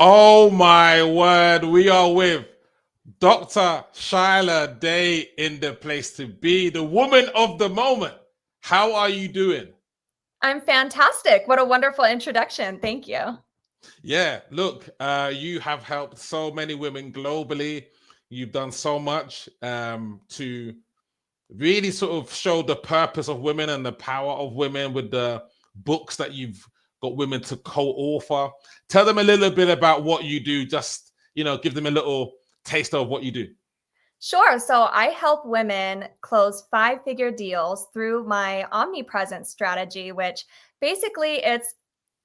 Oh my word, we are with Dr. Shyla Day in the place to be, the woman of the moment. How are you doing? I'm fantastic. What a wonderful introduction. Thank you. Yeah, look, you have helped so many women globally. You've done so much to really sort of show the purpose of women and the power of women with the books that you've got women to co-author. Tell them a little bit about what you do. Just, give them a little taste of what you do. Sure. So I help women close five-figure deals through my omnipresence strategy, which basically it's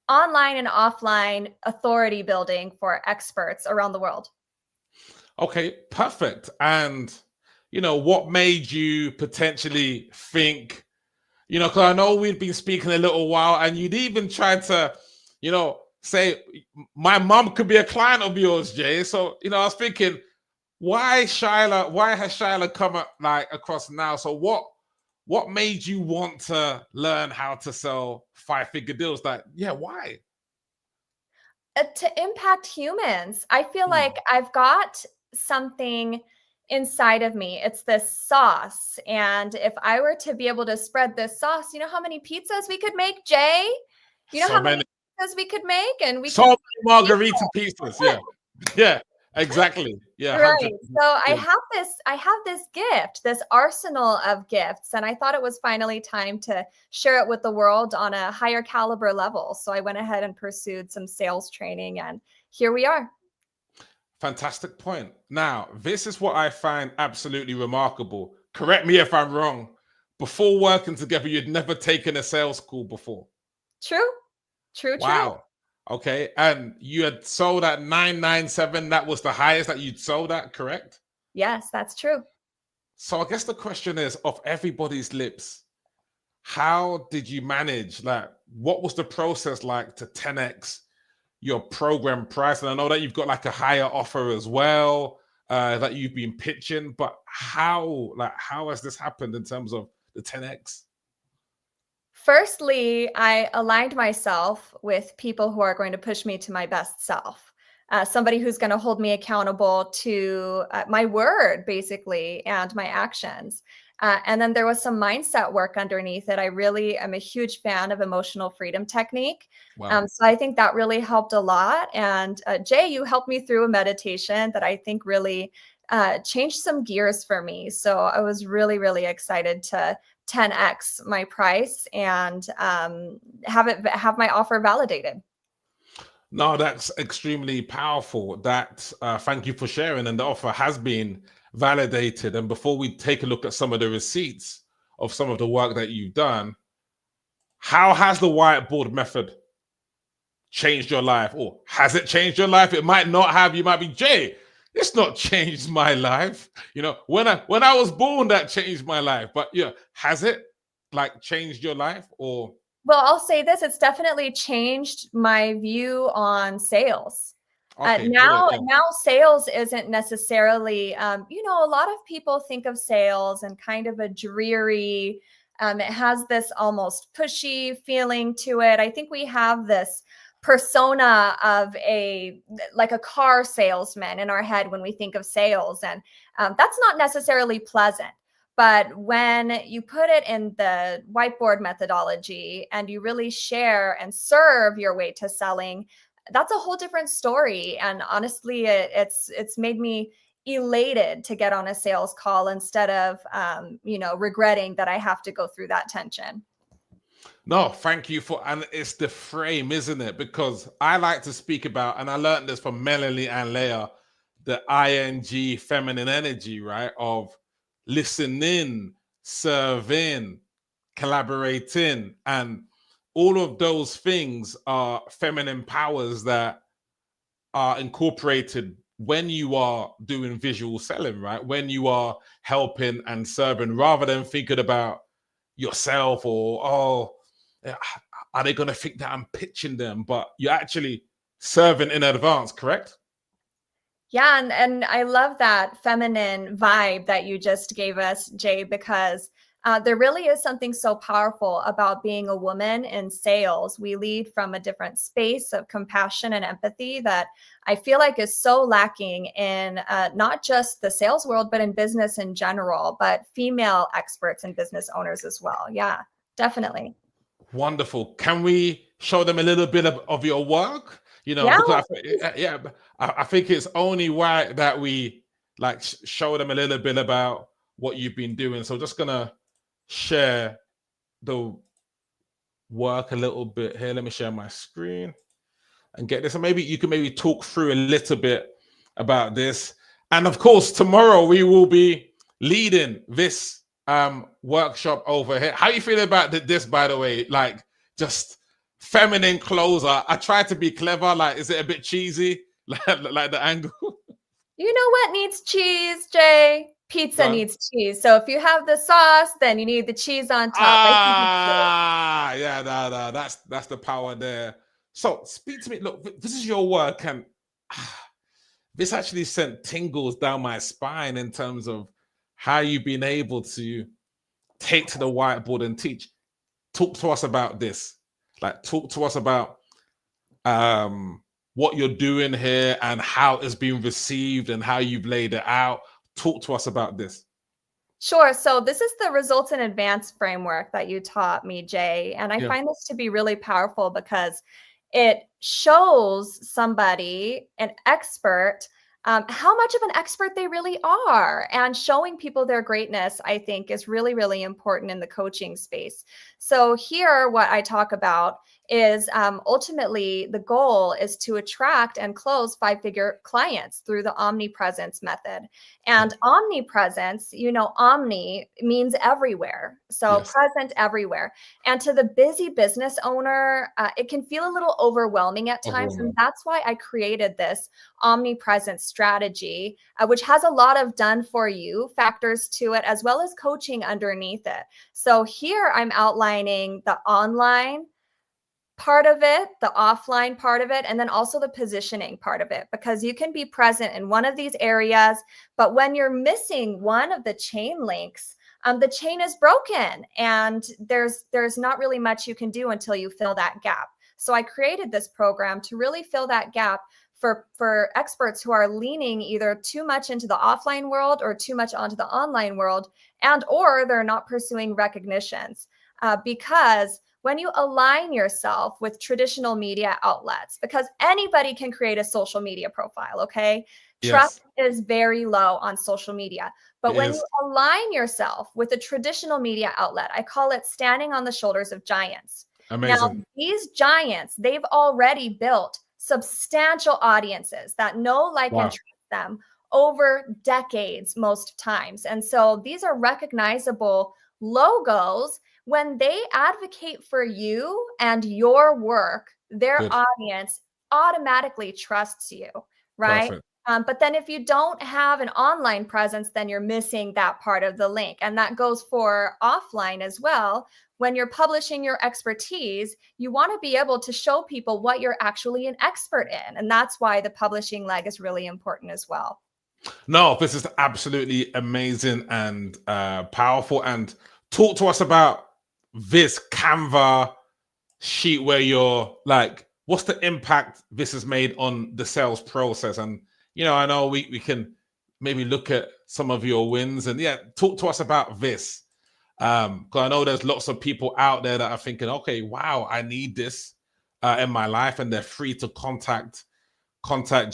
online and offline authority building for experts around the world. Okay, perfect. And what made you potentially think, because I know we've been speaking a little while, and you'd even tried to, say my mom could be a client of yours, Jay. So, I was thinking, why Shyla? Why has Shyla come up like across now? So what made you want to learn how to sell five-figure deals? Like, yeah, why? To impact humans. I feel like Hmm. I've got something inside of me. It's this sauce. And if I were to be able to spread this sauce, you know how many pizzas we could make, Jay? You know So how many many, pizzas we could make? And we so could many margarita pieces. Yeah, yeah, exactly. Yeah, right. 100. So I Yeah. have this gift, this arsenal of gifts, and I thought it was finally time to share it with the world on a higher caliber level. So I went ahead and pursued some sales training, and here we are. Fantastic point. Now, this is what I find absolutely remarkable. Correct me if I'm wrong. Before working together, you'd never taken a sales call before. True, true, true. Wow. Okay. And you had sold at 997. That was the highest that you'd sold at, correct? Yes, that's true. So I guess the question is of everybody's lips, how did you manage? Like, what was the process like to 10x your program price? And I know that you've got like a higher offer as well that you've been pitching, but how has this happened in terms of the 10x? Firstly, I aligned myself with people who are going to push me to my best self. Somebody who's going to hold me accountable to my word, basically, and my actions. And then there was some mindset work underneath it. I really am a huge fan of emotional freedom technique. Wow. So I think that really helped a lot. And Jay, you helped me through a meditation that I think really changed some gears for me. So I was really, really excited to 10x my price and have my offer validated. No, that's extremely powerful. That thank you for sharing. And the offer has been validated. And before we take a look at some of the receipts of some of the work that you've done, how has the whiteboard method changed your life? Or has it changed your life? It might not have. You might be, Jay, it's not changed my life. When I was born, that changed my life. But yeah, has it like changed your life? Or Well, I'll say this, it's definitely changed my view on sales. okay, brilliant. Now sales isn't necessarily, a lot of people think of sales and kind of a dreary, it has this almost pushy feeling to it. I think we have this persona of like a car salesman in our head when we think of sales, and that's not necessarily pleasant. But when you put it in the whiteboard methodology and you really share and serve your way to selling, that's a whole different story. And honestly, it's made me elated to get on a sales call instead of regretting that I have to go through that tension. No, thank you for, and it's the frame, isn't it? Because I like to speak about, and I learned this from Melanie and Leah, the ing feminine energy, right? Of listening, serving, collaborating, and all of those things are feminine powers that are incorporated when you are doing visual selling, right? When you are helping and serving, rather than thinking about yourself or, oh, eh, are they going to think that I'm pitching them? But you're actually serving in advance, correct? Yeah, and I love that feminine vibe that you just gave us, Jay, because There really is something so powerful about being a woman in sales. We lead from a different space of compassion and empathy that I feel like is so lacking in not just the sales world, but in business in general, but female experts and business owners as well. Yeah, definitely. Wonderful. Can we show them a little bit of your work? Yeah. Because I think it's only right that we like show them a little bit about what you've been doing. So just gonna share the work a little bit here. Let me share my screen and get this. And maybe you can maybe talk through a little bit about this. And of course, tomorrow we will be leading this workshop over here. How you feeling about this, by the way? Like just feminine clothes. I try to be clever. Like, is it a bit cheesy? Like the angle? You know what needs cheese, Jay? Pizza Done. needs cheese. So if you have the sauce, then you need the cheese on top. Yeah, no, that's the power there. So speak to me. Look, this is your work, and this actually sent tingles down my spine in terms of how you've been able to take to the whiteboard and teach. Talk to us about this. Like, talk to us about what you're doing here and how it's been received and how you've laid it out. Talk to us about this. Sure. So this is the results in advance framework that you taught me, Jay. And I find this to be really powerful because it shows somebody, an expert, how much of an expert they really are. And showing people their greatness, I think, is really, really important in the coaching space. So here, what I talk about is ultimately the goal is to attract and close 5-figure clients through the omnipresence method. And omnipresence, omni means everywhere. So present everywhere. And to the busy business owner, it can feel a little overwhelming at times. And that's why I created this omnipresence strategy, which has a lot of done for you factors to it, as well as coaching underneath it. So here I'm outlining the online part of it, the offline part of it, and then also the positioning part of it, because you can be present in one of these areas, but when you're missing one of the chain links, the chain is broken and there's not really much you can do until you fill that gap. So I created this program to really fill that gap for experts who are leaning either too much into the offline world or too much onto the online world, and or they're not pursuing recognitions. Because when you align yourself with traditional media outlets, because anybody can create a social media profile, okay? Trust is very low on social media. But when you align yourself with a traditional media outlet, I call it standing on the shoulders of giants. Amazing. Now, these giants, they've already built substantial audiences that know, like, and trust them over decades, most times. And so these are recognizable logos. When they advocate for you and your work, their audience automatically trusts you, right? But then if you don't have an online presence, then you're missing that part of the link. And that goes for offline as well. When you're publishing your expertise, you want to be able to show people what you're actually an expert in. And that's why the publishing leg is really important as well. No, this is absolutely amazing and powerful. And talk to us about this Canva sheet where you're like, what's the impact this has made on the sales process? And, I know we can maybe look at some of your wins and talk to us about this. Because I know there's lots of people out there that are thinking, okay, wow, I need this in my life, and they're free to contact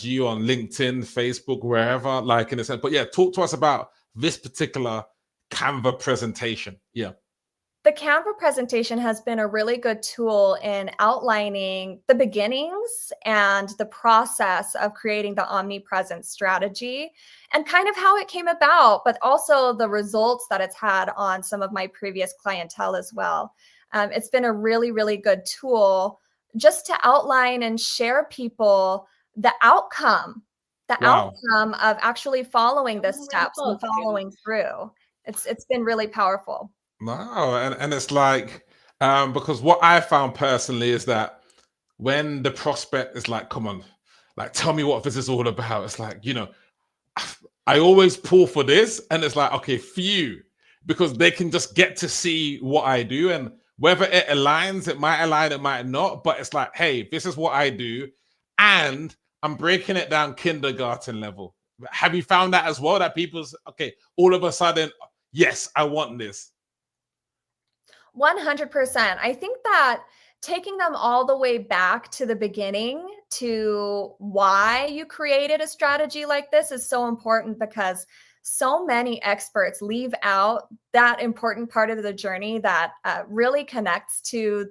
you on LinkedIn, Facebook, wherever, like in a sense. But talk to us about this particular Canva presentation. The Canva presentation has been a really good tool in outlining the beginnings and the process of creating the omnipresence strategy and kind of how it came about, but also the results that it's had on some of my previous clientele as well. It's been a really, really good tool just to outline and share people the outcome of actually following the steps and following through. It's been really powerful. No, and it's like, because what I found personally is that when the prospect is like, come on, like, tell me what this is all about. It's like, I always pull for this, and it's like, okay, phew, because they can just get to see what I do, and whether it aligns, it might align, it might not, but it's like, hey, this is what I do, and I'm breaking it down kindergarten level. Have you found that as well, that people's okay, all of a sudden, yes, I want this? 100%. I think that taking them all the way back to the beginning to why you created a strategy like this is so important, because so many experts leave out that important part of the journey that really connects to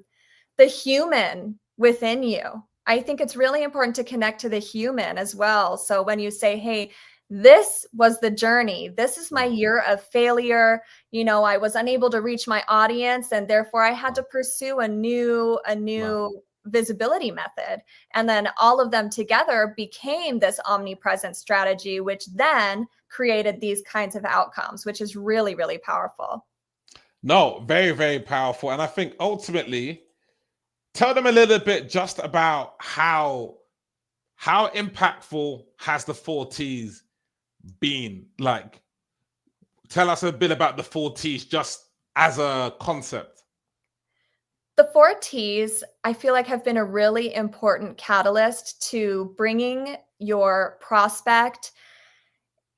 the human within you. I think it's really important to connect to the human as well. So when you say, hey, this was the journey, this is my Wow. year of failure, I was unable to reach my audience, and therefore I had Wow. to pursue a new Wow. visibility method. And then all of them together became this omnipresent strategy, which then created these kinds of outcomes, which is really, really powerful. No, very, very powerful. And I think ultimately, tell them a little bit just about how impactful has the 4Ts been? Like, tell us a bit about the 4Ts just as a concept. The 4 T's, I feel like, have been a really important catalyst to bringing your prospect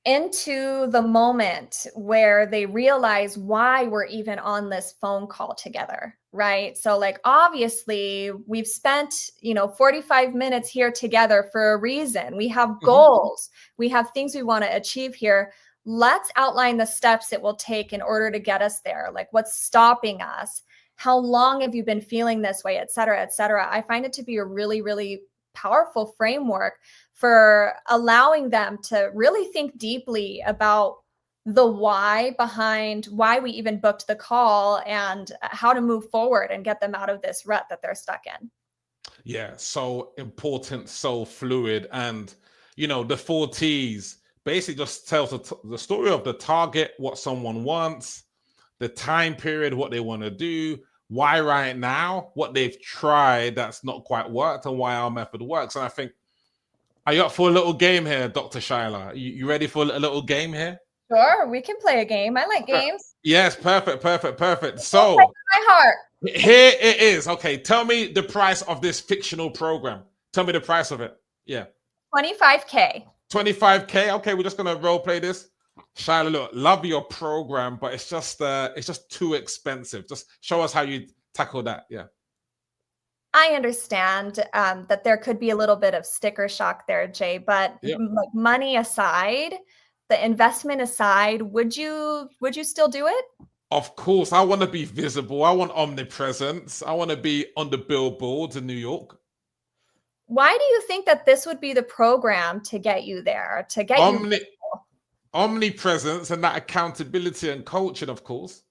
into the moment where they realize why we're even on this phone call together, right? So, like, obviously, we've spent, 45 minutes here together for a reason. We have Mhm. goals, we have things we want to achieve here. Let's outline the steps it will take in order to get us there. Like, what's stopping us? How long have you been feeling this way, et cetera, et cetera? I find it to be a really, really powerful framework for allowing them to really think deeply about the why behind why we even booked the call, and how to move forward and get them out of this rut that they're stuck in. Yeah, so important, so fluid. And, the 4Ts basically just tells the story of the target, what someone wants, the time period, what they want to do, why right now, what they've tried that's not quite worked, and why our method works. And I think, are you up for a little game here, Dr. Shyla? You ready for a little game here? Sure, we can play a game. I like games. Yes, perfect, perfect, perfect. Don't play So with my heart. here it is. Okay, tell me the price of this fictional program. Tell me the price of it. Yeah, 25K. 25K. Okay, we're just gonna role play this. Shyla, look, love your program, but it's just too expensive. Just show us how you tackle that. Yeah. I understand that there could be a little bit of sticker shock there, Jay, but Yep. like, money aside, the investment aside, would you still do it? Of course, I want to be visible. I want omnipresence. I want to be on the billboards in New York. Why do you think that this would be the program to get you there, to get you Omni Omnipresence and that accountability and coaching, of course.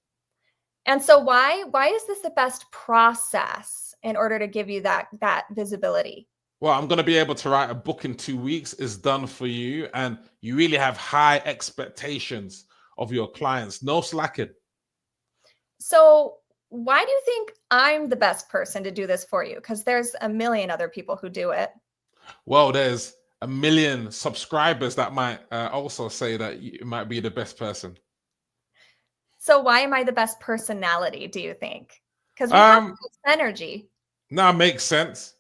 and so why is this the best process in order to give you that visibility? Well, I'm going to be able to write a book in 2 weeks. It's done for you. And you really have high expectations of your clients. No slacking. So why do you think I'm the best person to do this for you? Because there's a million other people who do it. Well, there's a million subscribers that might also say that you might be the best person. So why am I the best personality, do you think? Because we have Um, this energy. Now makes sense.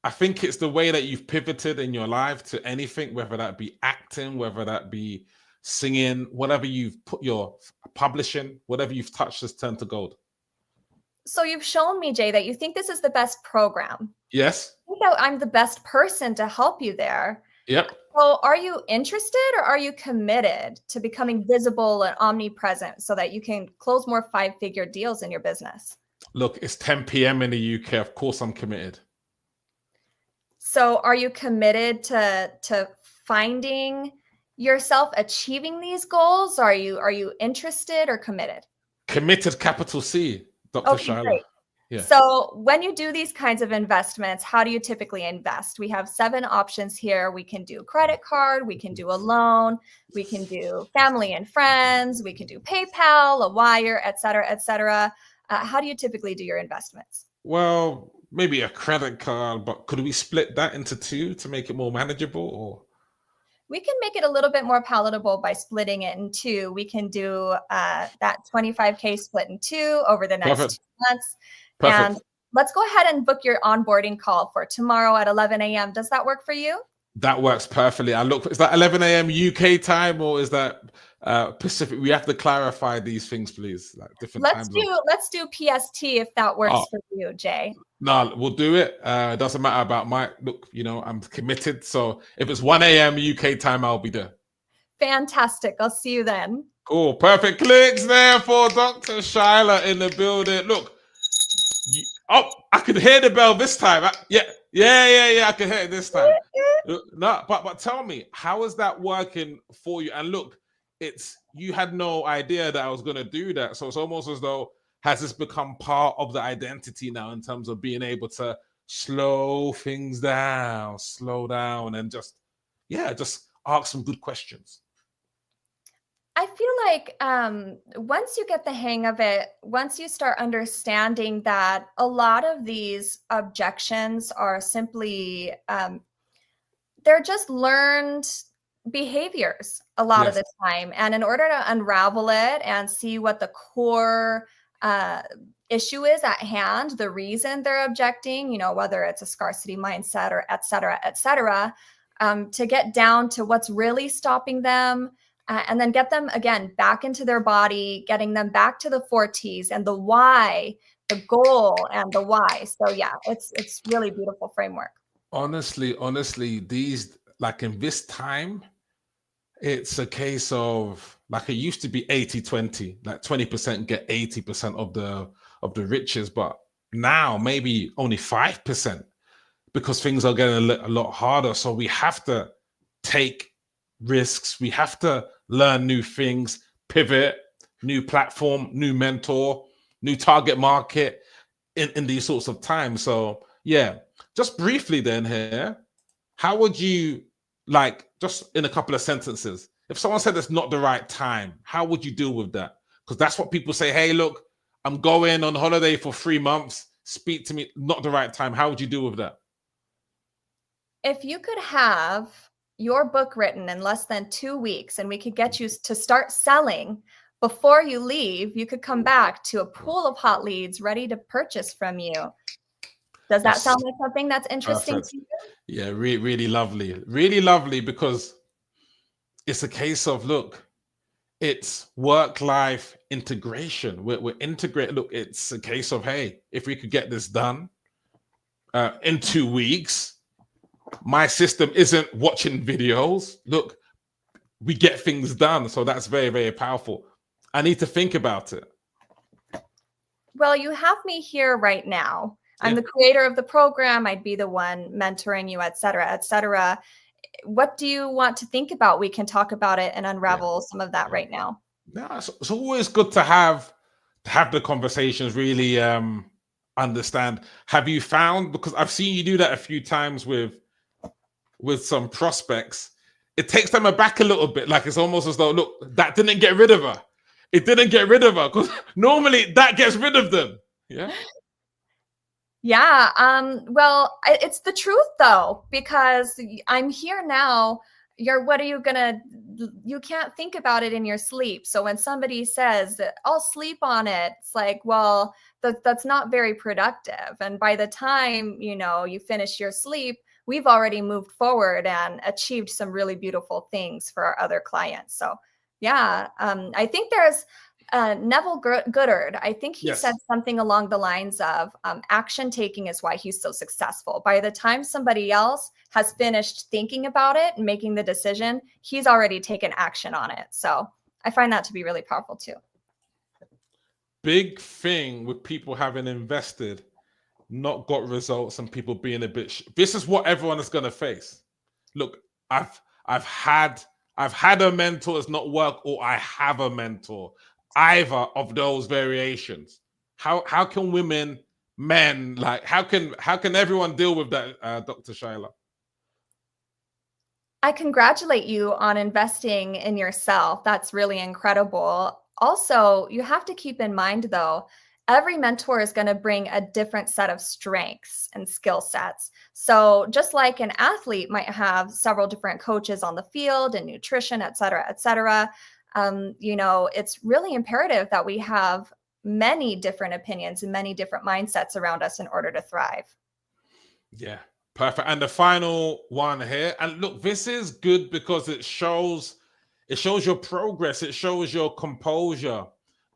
I think it's the way that you've pivoted in your life to anything, whether that be acting, whether that be singing, whatever you've put your publishing, whatever you've touched has turned to gold. So you've shown me, Jay, that you think this is the best program. Yes. I think that I'm the best person to help you there. Yep. So are you interested, or are you committed to becoming visible and omnipresent so that you can close more five-figure deals in your business? Look, it's 10 p.m. in the UK. Of course, I'm committed. So are you committed to finding yourself achieving these goals? Are you interested or committed? Committed, capital C, Dr. Okay, Shyla. great. Yeah. So when you do these kinds of investments, how do you typically invest? We have 7 options here. We can do credit card, we can do a loan, we can do family and friends, we can do PayPal, a wire, et cetera, et cetera. How do you typically do your investments? Well, maybe a credit card, but could we split that into two to make it more manageable? Or we can make it a little bit more palatable by splitting it in two. We can do that 25K split in two over the next Perfect. 2 months. And Perfect. let's go ahead and book your onboarding call for tomorrow at 11 a.m. Does that work for you? That works perfectly. Is that 11 a.m. UK time or is that Pacific? We have to clarify these things, please. Like different time zones. Let's do PST if that works Oh, for you, Jay. no, we'll do it. It doesn't matter about look, I'm committed. So if it's 1 a.m. UK time, I'll be there. Fantastic. I'll see you then. Cool. Perfect clicks there for Dr. Shyla in the building. Look, I could hear the bell this time. Yeah. I could hear it this time. No, but tell me, how is that working for you? And look, you had no idea that I was going to do that. So it's almost as though, has this become part of the identity now in terms of being able to slow things down, slow down, and just ask some good questions? I feel like once you get the hang of it, once you start understanding that a lot of these objections are simply, they're just learned behaviors a lot of the time. And in order to unravel it and see what the core issue is at hand, the reason they're objecting, whether it's a scarcity mindset or et cetera, to get down to what's really stopping them, and then get them again back into their body, getting them back to the 4Ts and the why, the goal and the why. So yeah, it's really beautiful framework. Honestly, these, like in this time, it's a case of, like, it used to be 80-20, like 20% get 80% of the riches, but now maybe only 5%, because things are getting a lot harder. So we have to take risks. We have to learn new things, pivot, new platform, new mentor, new target market in these sorts of times. So yeah, just briefly then here, how would you, like, just in a couple of sentences, if someone said it's not the right time, how would you deal with that? Because that's what people say. Hey, look, I'm going on holiday for 3 months. Speak to me. Not the right time. How would you deal with that? If you could have your book written in less than 2 weeks and we could get you to start selling before you leave, you could come back to a pool of hot leads ready to purchase from you. Does that sound like something that's interesting to you? Yeah, really lovely. Really lovely, because it's a case of, look, it's work-life integration. We're integrating. Look, it's a case of, hey, if we could get this done in 2 weeks, my system isn't watching videos. Look, we get things done. So that's very, very powerful. I need to think about it. Well, you have me here right now. I'm the creator of the program. I'd be the one mentoring you, et cetera, et cetera. What do you want to think about? We can talk about it and unravel some of that right now. Yeah, it's always good to have the conversations, really understand. Have you found, because I've seen you do that a few times with some prospects, it takes them aback a little bit. Like, it's almost as though, look, that didn't get rid of her. It didn't get rid of her, because normally that gets rid of them. Yeah. Yeah. Well, it's the truth though, because I'm here now. What are you gonna, you can't think about it in your sleep. So when somebody says I'll sleep on it, it's like, well, that's not very productive. And by the time, you finish your sleep, we've already moved forward and achieved some really beautiful things for our other clients. So yeah, I think there's Neville Goddard, I think he said something along the lines of action taking is why he's so successful. By the time somebody else has finished thinking about it and making the decision, he's already taken action on it. So I find that to be really powerful too. Big thing with people having invested, not got results, and people being a bit. This is what everyone is going to face. Look, I've had a mentor that's not work, or I have a mentor. Either of those variations. How can women, men, like, how can everyone deal with that, Dr. Shyla? I congratulate you on investing in yourself. That's really incredible. Also, you have to keep in mind though, every mentor is going to bring a different set of strengths and skill sets. So just like an athlete might have several different coaches on the field and nutrition, et cetera, it's really imperative that we have many different opinions and many different mindsets around us in order to thrive. Yeah, perfect. And the final one here, and look, this is good because it shows your progress, it shows your composure,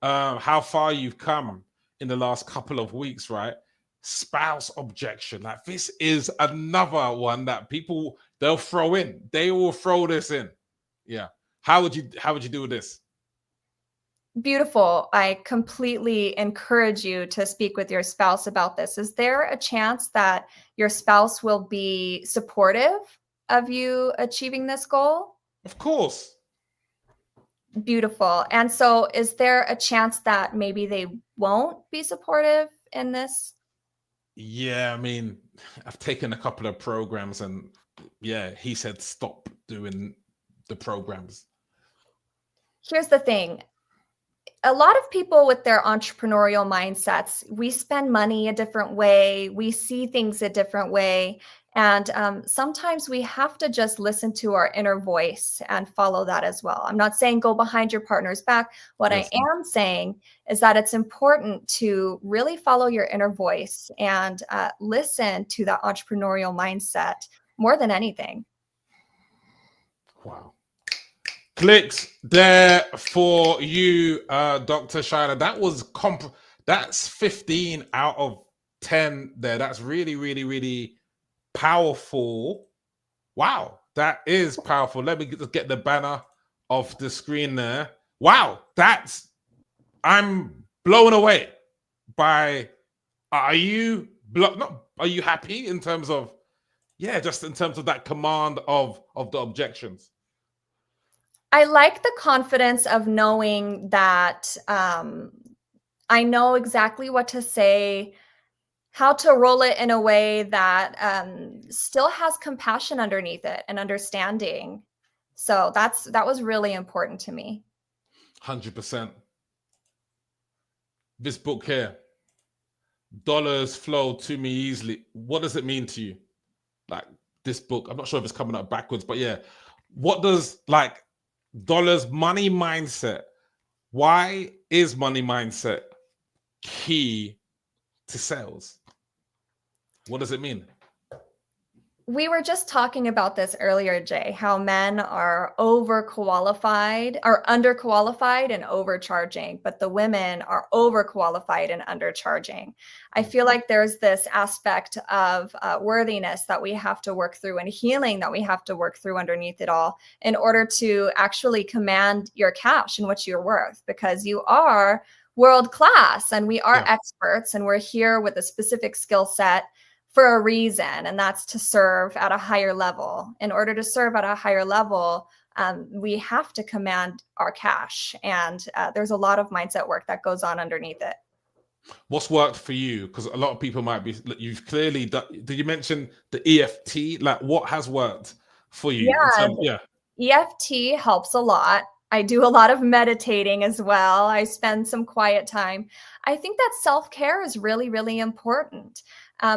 how far you've come in the last couple of weeks, right? Spouse objection, like this is another one that people they'll throw in. They will throw this in. Yeah. How would you do with this? Beautiful. I completely encourage you to speak with your spouse about this. Is there a chance that your spouse will be supportive of you achieving this goal? Of course. Beautiful. And so, is there a chance that maybe they won't be supportive in this? Yeah, I mean, I've taken a couple of programs and yeah, he said stop doing the programs. Here's the thing. A lot of people with their entrepreneurial mindsets, we spend money a different way, we see things a different way, and sometimes we have to just listen to our inner voice and follow that as well. I'm not saying go behind your partner's back. What I Yes. am saying is that it's important to really follow your inner voice and listen to that entrepreneurial mindset more than anything. Wow. Clicks there for you, Dr. Shyla. That was that's 15 out of 10 there. That's really, really, really powerful. Wow, that is powerful. Let me just get the banner off the screen there. Wow, I'm blown away by. Are you not? Are you happy in terms of? Yeah, just in terms of that command of the objections. I like the confidence of knowing that I know exactly what to say, how to roll it in a way that still has compassion underneath it and understanding. So that was really important to me. 100%. This book here, dollars flow to me easily. What does it mean to you? Like this book, I'm not sure if it's coming up backwards, but yeah, what does like dollars money mindset? Why is money mindset key to sales? What does it mean? We were just talking about this earlier, Jay, how men are overqualified, are underqualified and overcharging, but the women are overqualified and undercharging. I feel like there's this aspect of worthiness that we have to work through and healing that we have to work through underneath it all in order to actually command your cash and what you're worth, because you are world class and we are experts and we're here with a specific skill set for a reason, and that's to serve at a higher level. In order to serve at a higher level, we have to command our cash, and there's a lot of mindset work that goes on underneath it. What's worked for you? Because a lot of people might be, you've clearly done, did you mention the EFT? Like what has worked for you? EFT helps a lot. I do a lot of meditating as well. I spend some quiet time. I think that self-care is really, really important.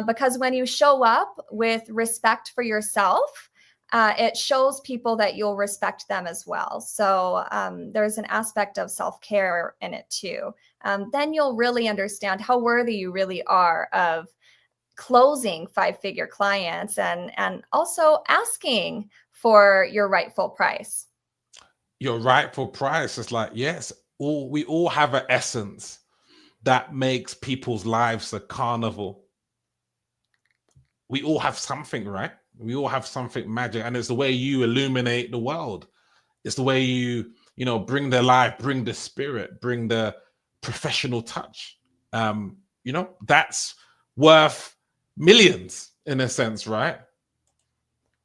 Because when you show up with respect for yourself, it shows people that you'll respect them as well. So there's an aspect of self-care in it too. Then you'll really understand how worthy you really are of closing 5-figure clients and also asking for your rightful price. Your rightful price is like, yes, we all have an essence that makes people's lives a carnival. We all have something, right? We all have something magic, and it's the way you illuminate the world. It's the way you bring the life, bring the spirit, bring the professional touch. That's worth millions in a sense, right?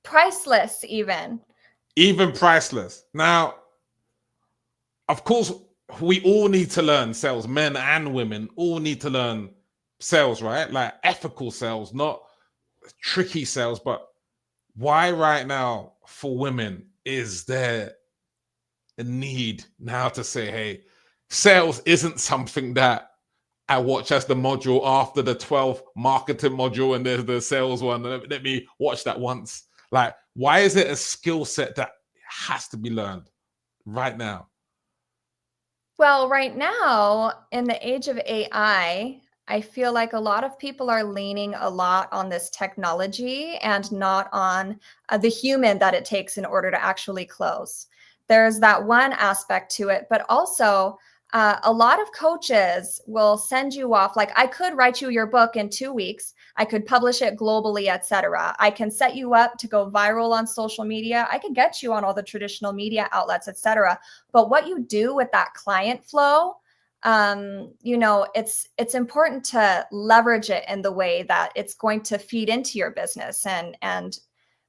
Priceless, even Priceless. Now, of course, we all need to learn sales. Men and women all need to learn sales, right? Like ethical sales, not tricky sales. But why right now for women is there a need now to say, hey, sales isn't something that I watch as the module after the 12 marketing module and there's the sales one. Let me watch that once. Like, why is it a skill set that has to be learned right now? Well, right now, in the age of I feel like a lot of people are leaning a lot on this technology and not on the human that it takes in order to actually close. There's that one aspect to it, but also a lot of coaches will send you off. Like, I could write you your book in 2 weeks. I could publish it globally, etc. I can set you up to go viral on social media. I can get you on all the traditional media outlets, etc. But what you do with that client flow, it's important to leverage it in the way that it's going to feed into your business and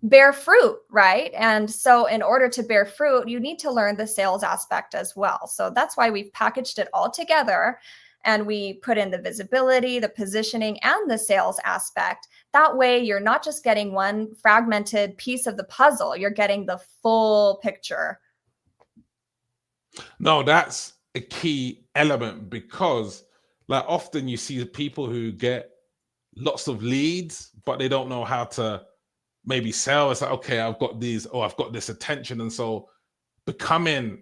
bear fruit, right? And so in order to bear fruit, you need to learn the sales aspect as well. So that's why we've packaged it all together, and we put in the visibility, the positioning, and the sales aspect. That way you're not just getting one fragmented piece of the puzzle, you're getting the full picture. No, that's a key element because, like, often you see the people who get lots of leads, but they don't know how to maybe sell. It's like, okay, I've got these, or I've got this attention. And so becoming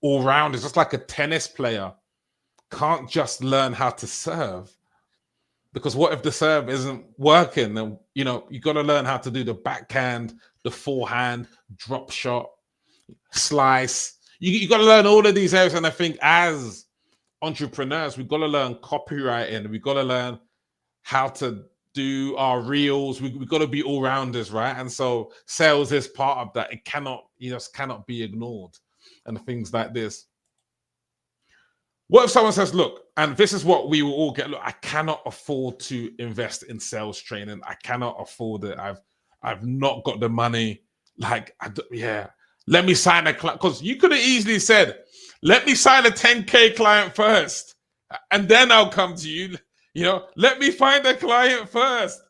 all round is just like a tennis player can't just learn how to serve, because what if the serve isn't working? Then, you got to learn how to do the backhand, the forehand, drop shot, slice. You got to learn all of these areas. And I think as entrepreneurs, we've got to learn copywriting. We've got to learn how to do our reels. We've got to be all rounders, right? And so sales is part of that. You just cannot be ignored, and things like this. What if someone says, look, and this is what we will all get, look, I cannot afford to invest in sales training. I cannot afford it. I've not got the money. Like, let me sign a client. Because you could have easily said, let me sign a 10K client first, and then I'll come to you. Let me find a client first.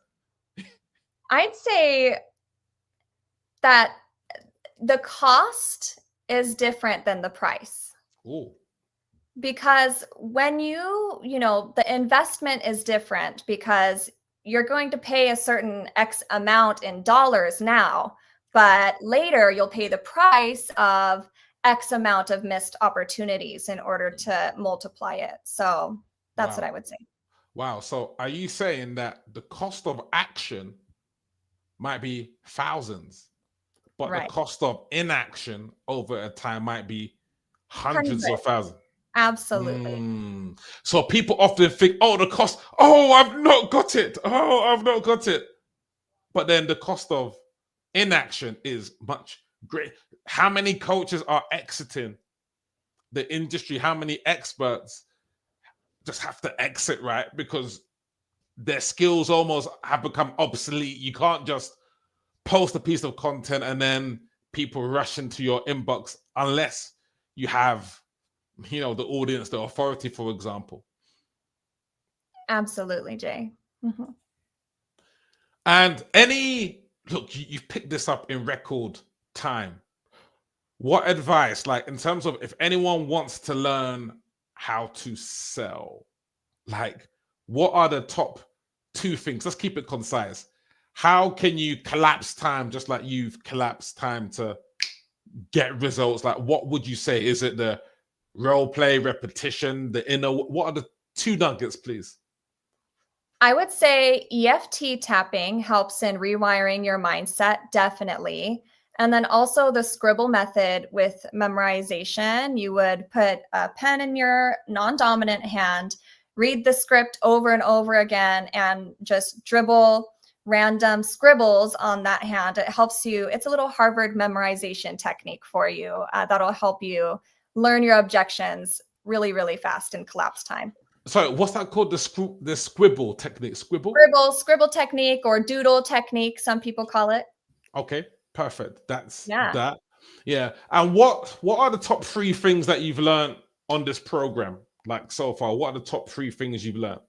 I'd say that the cost is different than the price. Ooh. Because when the investment is different, because you're going to pay a certain X amount in dollars now, but later you'll pay the price of X amount of missed opportunities in order to multiply it. So that's what I would say. Wow. So are you saying that the cost of action might be thousands, but Right. the cost of inaction over a time might be hundreds of thousands? Absolutely. So people often think, oh, the cost, oh, I've not got it. Oh, I've not got it. But then the cost of inaction is much great. How many coaches are exiting the industry? How many experts just have to exit, right? Because their skills almost have become obsolete. You can't just post a piece of content and then people rush into your inbox unless you have, the audience, the authority, for example. Absolutely, Jay. Mm-hmm. And look, you've picked this up in record time. What advice, like in terms of if anyone wants to learn how to sell, like what are the top 2 things? Let's keep it concise. How can you collapse time just like you've collapsed time to get results? Like, what would you say? Is it the role play, repetition, the inner? What are the 2 nuggets, please? I would say EFT tapping helps in rewiring your mindset, definitely. And then also the scribble method with memorization. You would put a pen in your non-dominant hand, read the script over and over again, and just dribble random scribbles on that hand. It helps you. It's a little Harvard memorization technique for you that'll help you learn your objections really, really fast in collapse time. Sorry, what's that called? The scribble technique. Scribble technique, or doodle technique, some people call it. Okay, perfect. That's that. Yeah. And what are the top 3 things that you've learned on this program, like so far? What are the top 3 things you've learned?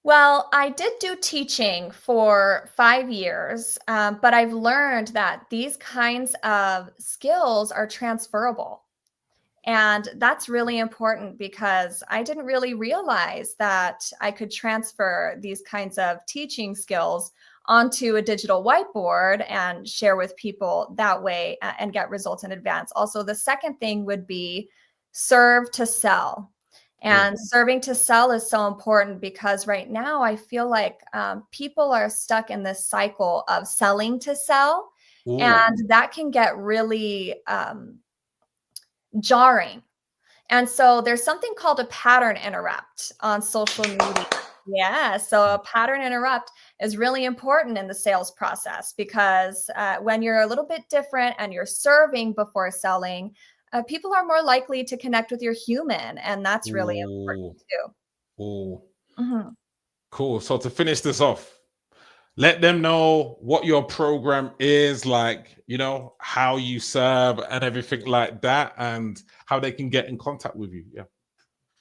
Well, I did do teaching for 5 years, but I've learned that these kinds of skills are transferable. And that's really important because I didn't really realize that I could transfer these kinds of teaching skills onto a digital whiteboard and share with people that way and get results in advance. Also, the second thing would be serve to sell. And serving to sell is so important because right now I feel like people are stuck in this cycle of selling to sell. Ooh. And that can get really jarring. And so there's something called a pattern interrupt on social media. Yeah, so a pattern interrupt is really important in the sales process because when you're a little bit different and you're serving before selling, people are more likely to connect with your human, and that's really important too. Ooh. Mhm. Cool. So to finish this off, let them know what your program is, like, you know, how you serve and everything like that, and how they can get in contact with you. Yeah.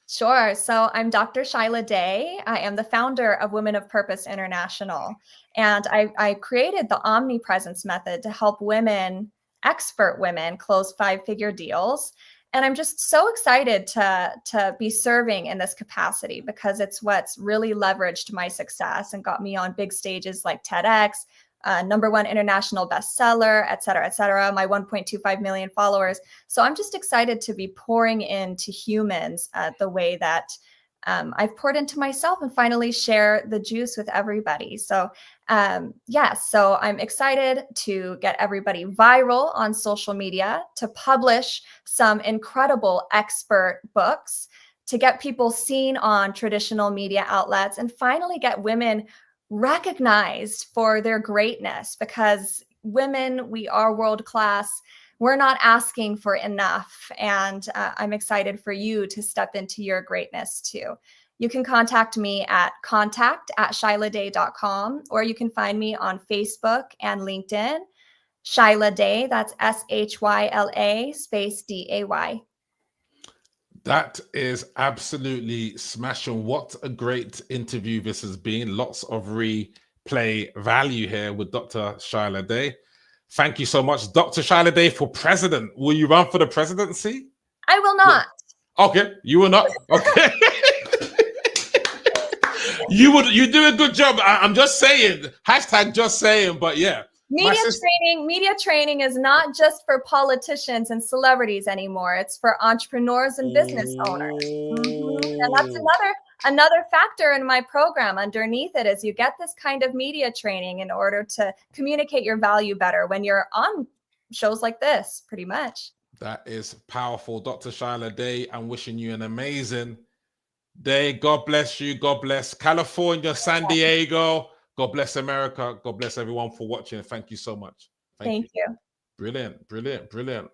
Sure. So I'm Dr. Shyla Day. I am the founder of Women of Purpose International. And I created the omnipresence method to help women, expert women, close 5-figure deals. And I'm just so excited to be serving in this capacity because it's what's really leveraged my success and got me on big stages like TEDx, #1 international bestseller, et cetera, my 1.25 million followers. So I'm just excited to be pouring into humans the way that I've poured into myself and finally share the juice with everybody. So so I'm excited to get everybody viral on social media, to publish some incredible expert books, to get people seen on traditional media outlets, and finally get women recognized for their greatness because women, we are world class. We're not asking for enough. And I'm excited for you to step into your greatness too. You can contact me at contact@shyladay.com, or you can find me on Facebook and LinkedIn. Shyla Day, that's SHYLA space DAY. That is absolutely smashing. What a great interview this has been. Lots of replay value here with Dr. Shyla Day. Thank you so much, Dr. Shyla Day, for president. Will you run for the presidency? I will not. Okay, you will not. Okay. You do a good job. I'm just saying. Hashtag just saying, but yeah. Media training is not just for politicians and celebrities anymore. It's for entrepreneurs and business owners. And that's another factor in my program. Underneath it is you get this kind of media training in order to communicate your value better when you're on shows like this, pretty much. That is powerful. Dr. Shyla Day, I'm wishing you an amazing day. God bless you. God bless California, San Diego. God bless America. God bless everyone for watching. Thank you so much. Thank you. Brilliant, brilliant, brilliant.